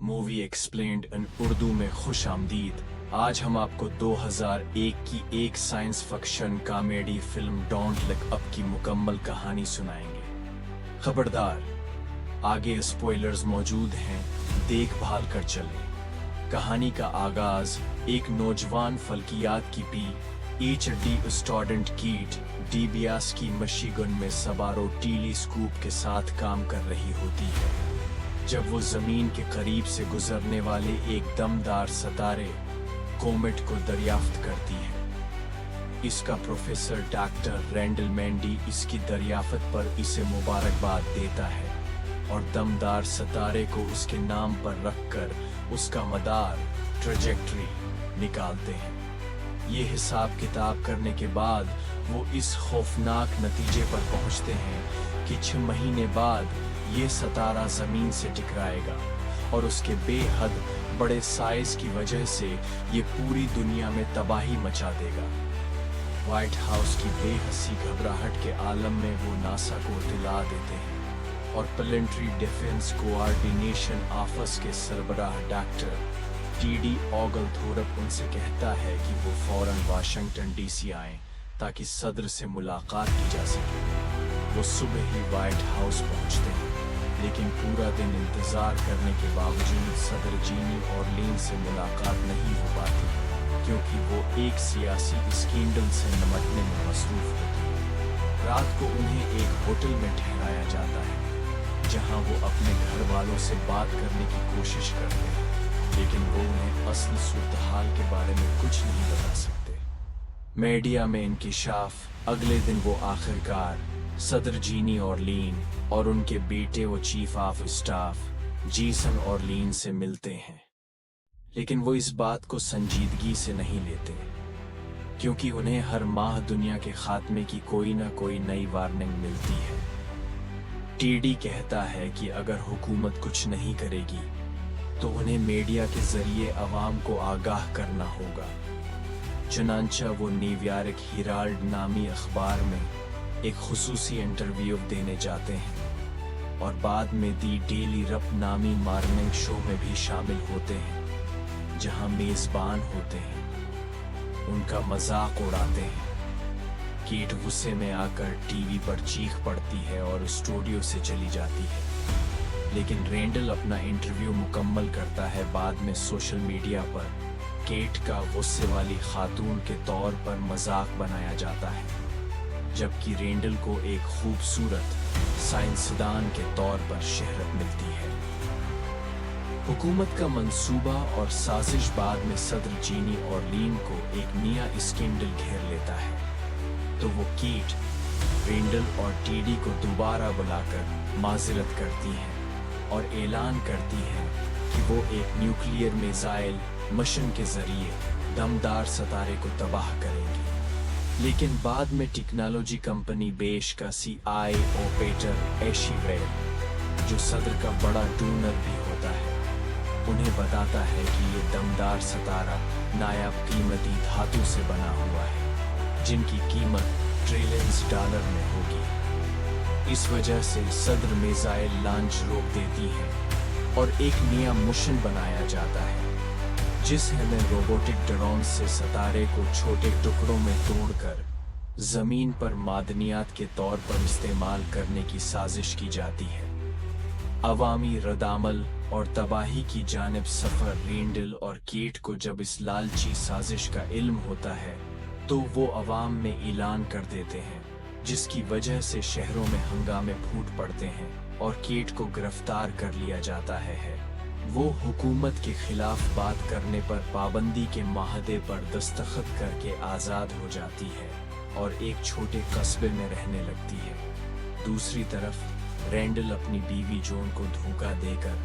Movie explained इन उर्दू में खुश आमदीद। आज हम आपको 2001 की एक science fiction comedy film don't look up की मुकम्मल कहानी सुनाएंगे। खबरदार, आगे स्पॉयलर्स मौजूद हैं, देखभाल कर चलें। कहानी का आगाज एक नौजवान फल्कियात की PhD स्टूडेंट कीट डिबियास की मिशिगन में सबारो टेलीस्कोप के साथ काम कर रही होती है जब वो जमीन के करीब से गुजरने वाले एक दमदार सितारे कोमेट को दरियाफ्त करती है। इसका प्रोफेसर डॉक्टर रैंडल मैंडी इसकी दरियाफ्त पर इसे मुबारकबाद देता है और दमदार सितारे को उसके नाम पर रखकर उसका मदार ट्रैजेक्टरी निकालते हैं। ये हिसाब किताब करने के बाद वो इस खौफनाक नतीजे पर पहुंचते हैं कि 6 महीने बाद ये सितारा जमीन से टकराएगा और उसके बेहद बड़े साइज की वजह से ये पूरी दुनिया में तबाही मचा देगा। व्हाइट हाउस की बेहसी घबराहट के आलम में वो नासा को इत्तला देते हैं और प्लानिटरी डिफेंस कोऑर्डिनेशन ऑफिस के सरबराह डॉक्टर TD ओगलथोरप उनसे कहता है कि वो फौरन वाशिंगटन DC आएं ताकि सदर से मुलाकात की जा सके। वो सुबह ही व्हाइट हाउस पहुंचते हैं, लेकिन पूरा दिन इंतजार करने के बावजूद सदर जीनी ऑरलीन से मुलाकात नहीं हो पाती क्योंकि वो एक सियासी स्कैंडल से निपटने में मसरूफ होती है। रात को उन्हें एक होटल में ठहराया जाता है जहां वो अपने घर वालों से बात करने की कोशिश करते हैं, लेकिन वो उन्हें असल सूरत-हाल के बारे में कुछ नहीं बता सकते। मीडिया में इंकिशाफ। अगले दिन वो आखिरकार सदर जीनी ऑरलीन और उनके बेटे वो चीफ ऑफ स्टाफ जेसन ऑरलीन से मिलते हैं, लेकिन वो इस बात को संजीदगी से नहीं लेते क्योंकि उन्हें हर माह दुनिया के खात्मे की कोई ना कोई नई वार्निंग मिलती है। TD कहता है कि अगर हुकूमत कुछ नहीं करेगी तो उन्हें मीडिया के जरिए अवाम को आगाह करना होगा। चुनांचा वो न्यूयॉर्क हेराल्ड नामी अखबार में एक खुसूसी इंटरव्यू देने जाते हैं और बाद में दी डेली रप नामी मॉर्निंग शो में भी शामिल होते हैं जहां मेजबान होते हैं उनका मजाक उड़ाते हैं। कीट गुस्से में आकर टीवी पर चीख पड़ती है और स्टूडियो से चली जाती है, लेकिन रैंडल अपना इंटरव्यू मुकम्मल करता है। बाद में सोशल मीडिया पर केट का गुस्से वाली खातून के तौर पर मजाक बनाया जाता है, जबकि रैंडल को एक खूबसूरत साइंसदान के तौर पर शहरत मिलती है। हुकूमत का मंसूबा और साजिश बाद में सदर जीनी ऑरलीन को एक नया स्कैंडल घेर लेता है, तो वो कीट, रैंडल और TD को दोबारा बुलाकर माजरत करती हैं और ऐलान करती हैं कि वो एक न्यूक्लियर मिसाइल मिशन के जरिए दमदार सितारे को तबाह करेंगी। लेकिन बाद में टेक्नोलॉजी कंपनी बेश का CIO पीटर एशीवेल, जो सदर का बड़ा डोनर भी होता है, उन्हें बताता है कि ये दमदार सितारा नायाब कीमती धातु से बना हुआ है जिनकी कीमत ट्रिलियंस डॉलर में होगी। इस वजह से सदर मिसाइल लॉन्च रोक देती है और एक नया मिशन बनाया जाता है जिसमें रोबोटिक ड्रोन से सितारे को छोटे टुकड़ों में तोड़कर जमीन पर मादनियात के तौर पर इस्तेमाल करने की साजिश की जाती है। अवामी रद्दअमल और तबाही की जानिब सफर। रैंडल और कीट को जब इस लालची साजिश का इल्म होता है तो वो अवाम में ऐलान कर देते हैं, जिसकी वजह से शहरों में हंगामे फूट पड़ते हैं और कीट को गिरफ्तार कर लिया जाता है। वो हुकूमत के खिलाफ बात करने पर पाबंदी के माहदे पर दस्तखत करके आज़ाद हो जाती है और एक छोटे कस्बे में रहने लगती है। दूसरी तरफ रैंडल अपनी बीवी जोन को धोखा देकर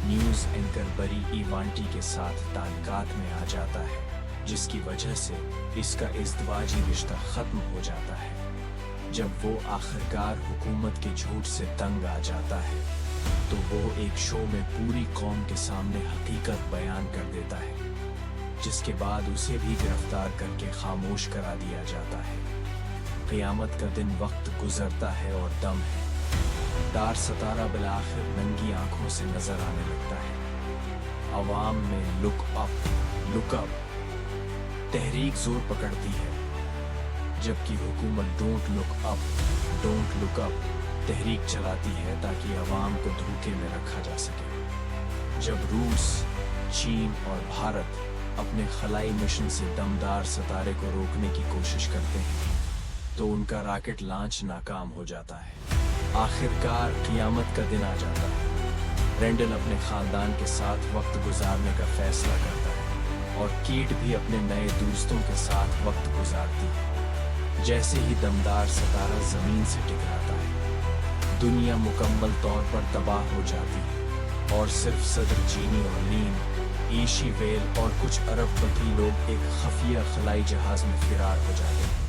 न्यूज़ एंकर बरी इवांटी के साथ ताल्लुकात में आ जाता है, जिसकी वजह से इसका इज़्दवाजी रिश्ता खत्म हो जाता है। जब वो आखिरकार हुकूमत के झूठ से तंग आ जाता है तो वो एक शो में पूरी कौम के सामने हकीकत बयान कर देता है, जिसके बाद उसे भी गिरफ्तार करके खामोश करा दिया जाता है। क़यामत का दिन वक्त गुजरता है और दम है। दार सितारा बिलाखिर नंगी आंखों से नजर आने लगता है। अवाम में लुक अप तहरीक जोर पकड़ती है, जबकि हुकूमत डोंट लुक अप तहरीक चलाती है ताकि अवाम को धोखे में रखा जा सके। जब रूस, चीन और भारत अपने खलाई मिशन से दमदार सितारे को रोकने की कोशिश करते हैं तो उनका रॉकेट लॉन्च नाकाम हो जाता है। आखिरकार क़ियामत का दिन आ जाता है। रेंडल अपने खानदान के साथ वक्त गुजारने का फैसला करता है और कीट भी अपने नए दोस्तों के साथ वक्त गुजारती है। जैसे ही दमदार सितारा जमीन से टकराता है, दुनिया मुकम्मल तौर पर तबाह हो जाती है और सिर्फ सदर जीनी और लीन, ईशी वेल और कुछ अरबपति लोग एक खफिया खलाई जहाज में फिरार हो जाते हैं।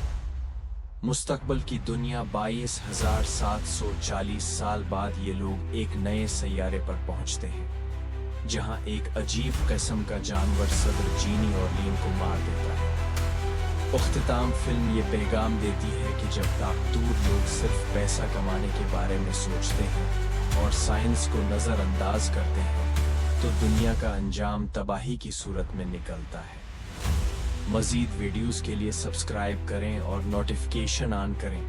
मुस्तकबल की दुनिया 22,740 साल बाद ये लोग एक नए सैयारे पर पहुंचते हैं, जहां एक अजीब किस्म का जानवर सदर जीनी और लीन को मार देता है। उख्तिताम फिल्म ये पैगाम देती है कि जब ताकतूर लोग सिर्फ पैसा कमाने के बारे में सोचते हैं और साइंस को नज़रअंदाज करते हैं तो दुनिया का अंजाम तबाही की सूरत में निकलता है। मज़ीद वीडियोस के लिए सब्सक्राइब करें और नोटिफिकेशन ऑन करें।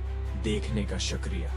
देखने का शुक्रिया।